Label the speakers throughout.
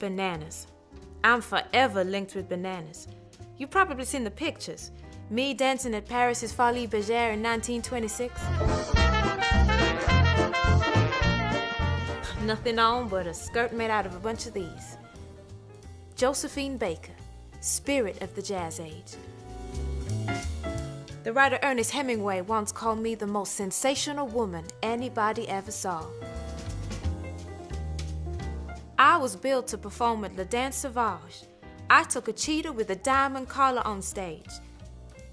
Speaker 1: Bananas. I'm forever linked with bananas. You've probably seen the pictures. Me dancing at Paris's Folies Bergère in 1926. Nothing on but a skirt made out of a bunch of these. Josephine Baker, spirit of the jazz age. The writer Ernest Hemingway once called me the most sensational woman anybody ever saw. I was built to perform at La Danse Sauvage. I took a cheetah with a diamond collar on stage.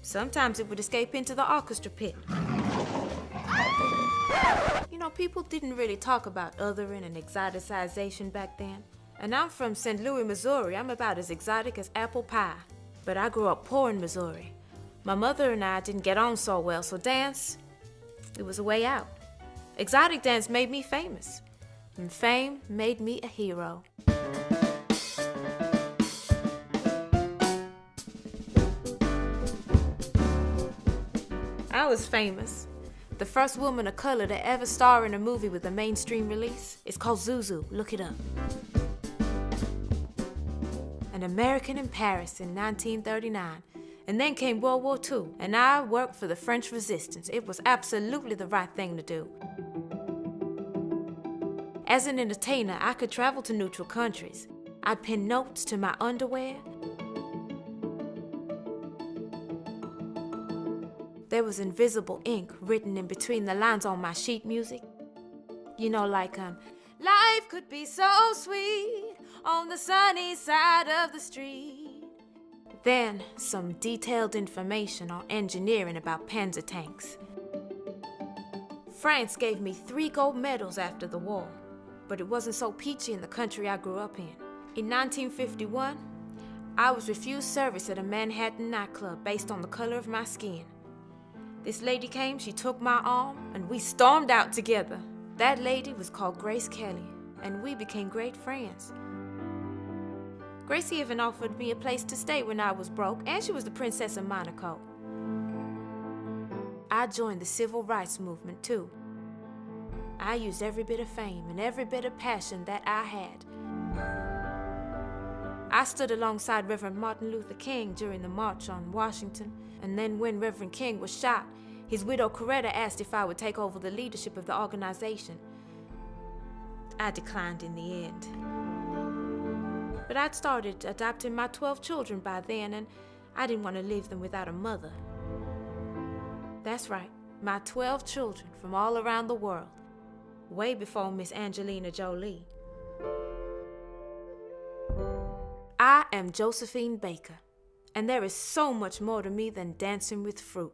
Speaker 1: Sometimes it would escape into the orchestra pit. You know, people didn't really talk about othering and exoticization back then. And I'm from St. Louis, Missouri. I'm about as exotic as apple pie. But I grew up poor in Missouri. My mother and I didn't get on so well, so dance, it was a way out. Exotic dance made me famous. And fame made me a hero. I was famous. The first woman of color to ever star in a movie with a mainstream release. It's called Zuzu. Look it up. An American in Paris in 1939. And then came World War II, and I worked for the French Resistance. It was absolutely the right thing to do. As an entertainer, I could travel to neutral countries. I'd pin notes to my underwear. There was invisible ink written in between the lines on my sheet music. You know, like, life could be so sweet on the sunny side of the street. Then, some detailed information on engineering about Panzer tanks. France gave me 3 gold medals after the war, but it wasn't so peachy in the country I grew up in. In 1951, I was refused service at a Manhattan nightclub based on the color of my skin. This lady came, she took my arm, and we stormed out together. That lady was called Grace Kelly, and we became great friends. Gracie even offered me a place to stay when I was broke, and she was the Princess of Monaco. I joined the civil rights movement too. I used every bit of fame and every bit of passion that I had. I stood alongside Reverend Martin Luther King during the March on Washington, and then when Reverend King was shot, his widow Coretta asked if I would take over the leadership of the organization. I declined in the end. But I'd started adopting my 12 children by then, and I didn't want to leave them without a mother. That's right, my 12 children from all around the world, way before Miss Angelina Jolie. I am Josephine Baker, and there is so much more to me than dancing with fruit.